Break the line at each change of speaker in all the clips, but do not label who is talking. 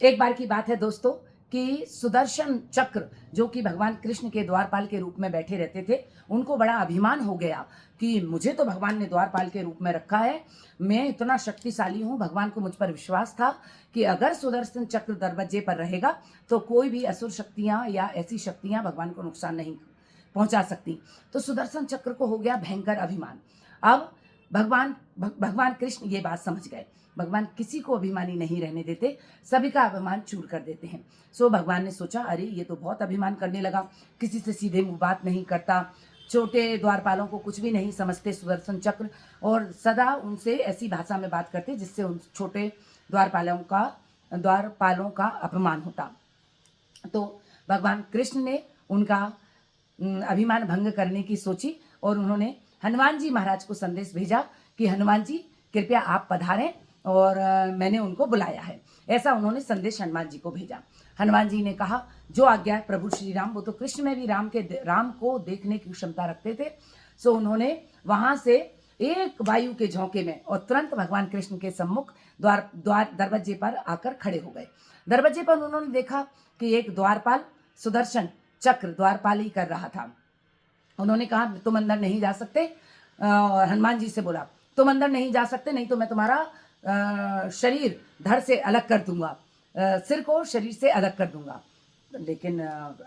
एक बार की बात है दोस्तों कि सुदर्शन चक्र जो कि भगवान कृष्ण के द्वारपाल के रूप में बैठे रहते थे, उनको बड़ा अभिमान हो गया कि मुझे तो भगवान ने द्वारपाल के रूप में रखा है, मैं इतना शक्तिशाली हूँ। भगवान को मुझ पर विश्वास था कि अगर सुदर्शन चक्र दरवाजे पर रहेगा तो कोई भी असुर शक्तियाँ या ऐसी शक्तियाँ भगवान को नुकसान नहीं पहुंचा सकती। तो सुदर्शन चक्र को हो गया भयंकर अभिमान। अब भगवान कृष्ण ये बात समझ गए। भगवान किसी को अभिमानी नहीं रहने देते, सभी का अभिमान चूर कर देते हैं। सो भगवान ने सोचा, अरे ये तो बहुत अभिमान करने लगा, किसी से सीधे मुंह बात नहीं करता, छोटे द्वारपालों को कुछ भी नहीं समझते सुदर्शन चक्र, और सदा उनसे ऐसी भाषा में बात करते जिससे उन छोटे द्वारपालों का अपमान होता। तो भगवान कृष्ण ने उनका अभिमान भंग करने की सोची और उन्होंने हनुमान जी महाराज को संदेश भेजा कि हनुमान जी कृपया आप पधारें, और मैंने उनको बुलाया है। ऐसा उन्होंने संदेश हनुमान जी को भेजा। हनुमान जी ने कहा, जो आज्ञा है प्रभु श्री राम। वो तो कृष्ण में भी राम को देखने की क्षमता रखते थे। सो उन्होंने वहां से एक वायु के झोंके में और तुरंत भगवान कृष्ण के सम्मुख दरवाजे पर आकर खड़े हो गए। दरवाजे पर उन्होंने देखा कि एक द्वारपाल सुदर्शन चक्र द्वारपाल ही कर रहा था। उन्होंने कहा, तुम अंदर नहीं जा सकते। हनुमान जी से बोला, तुम अंदर नहीं जा सकते, नहीं तो मैं तुम्हारा शरीर धड़ से अलग कर दूंगा, सिर को शरीर से अलग कर दूंगा। लेकिन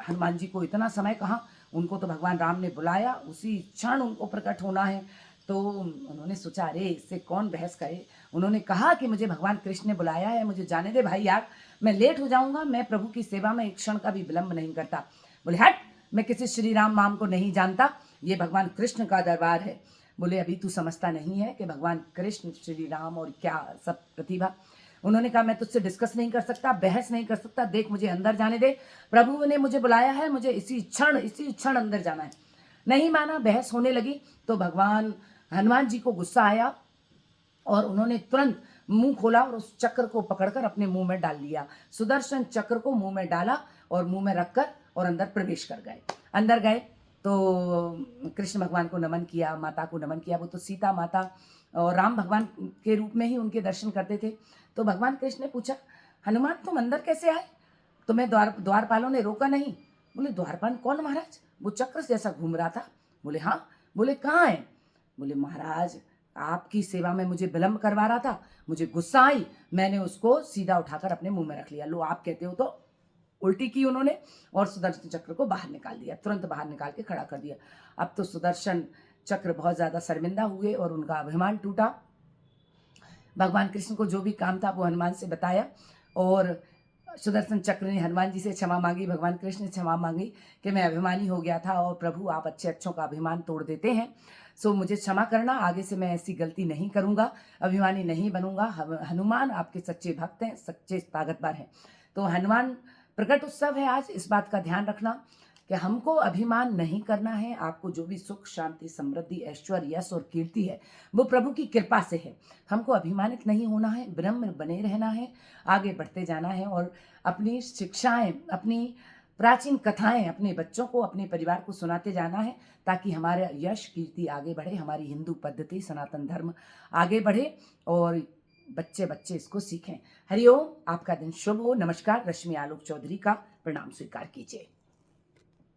हनुमान जी को इतना समय कहाँ, उनको तो भगवान राम ने बुलाया, उसी क्षण उनको प्रकट होना है। तो उन्होंने सोचा, अरे इससे कौन बहस करे। उन्होंने कहा कि मुझे भगवान कृष्ण ने बुलाया है, मुझे जाने दे भाई यार, मैं लेट हो जाऊंगा, मैं प्रभु की सेवा में एक क्षण का भी विलंब नहीं करता। बोले, हट, मैं किसी श्री राम नाम को नहीं जानता, ये भगवान कृष्ण का दरबार है। बोले, अभी तू समझता नहीं है कि भगवान कृष्ण, श्री राम और क्या सब प्रतिभा। उन्होंने कहा, मैं तुझसे डिस्कस नहीं कर सकता, बहस नहीं कर सकता, देख मुझे अंदर जाने दे, प्रभु ने मुझे बुलाया है, मुझे इसी क्षण अंदर जाना है। नहीं माना, बहस होने लगी। तो भगवान हनुमान जी को गुस्सा आया और उन्होंने तुरंत मुंह खोला और उस चक्र को पकड़कर अपने मुंह में डाल लिया। सुदर्शन चक्र को मुंह में डाला और मुंह में रखकर और अंदर प्रवेश कर गए। अंदर गए तो कृष्ण भगवान को नमन किया, माता को नमन किया। वो तो सीता माता और राम भगवान के रूप में ही उनके दर्शन करते थे। तो भगवान कृष्ण ने पूछा, हनुमान तुम अंदर कैसे आए? तुम्हें द्वारपालों ने रोका नहीं? बोले, द्वारपाल कौन महाराज? वो चक्र जैसा घूम रहा था। बोले, हाँ। बोले, कहाँ है? बोले, महाराज आपकी सेवा में मुझे विलंब करवा रहा था, मुझे गुस्सा आई, मैंने उसको सीधा उठाकर अपने मुंह में रख लिया। लो, आप कहते हो तो उल्टी की उन्होंने और सुदर्शन चक्र को बाहर निकाल दिया, तुरंत बाहर निकाल के खड़ा कर दिया। अब तो सुदर्शन चक्र बहुत ज्यादा शर्मिंदा हुए और उनका अभिमान टूटा। भगवान कृष्ण को जो भी काम था वो हनुमान से बताया और सुदर्शन चक्र ने हनुमान जी से क्षमा मांगी। भगवान कृष्ण ने क्षमा मांगी कि मैं अभिमानी हो गया था और प्रभु आप अच्छे अच्छों का अभिमान तोड़ देते हैं, सो मुझे क्षमा करना, आगे से मैं ऐसी गलती नहीं करूंगा, अभिमानी नहीं बनूंगा। हनुमान आपके सच्चे भक्त हैं, सच्चे ताकतवर हैं। तो हनुमान प्रकट उत्सव है आज, इस बात का ध्यान रखना कि हमको अभिमान नहीं करना है। आपको जो भी सुख शांति समृद्धि ऐश्वर्य यश और कीर्ति है वो प्रभु की कृपा से है। हमको अभिमानित नहीं होना है, ब्रह्म बने रहना है, आगे बढ़ते जाना है और अपनी शिक्षाएं, अपनी प्राचीन कथाएं अपने बच्चों को, अपने परिवार को सुनाते जाना है, ताकि हमारे यश कीर्ति आगे बढ़े, हमारी हिंदू पद्धति सनातन धर्म आगे बढ़े और बच्चे बच्चे इसको सीखें। हरिओम, आपका दिन शुभ हो। नमस्कार, रश्मि आलोक चौधरी का प्रणाम स्वीकार कीजिए।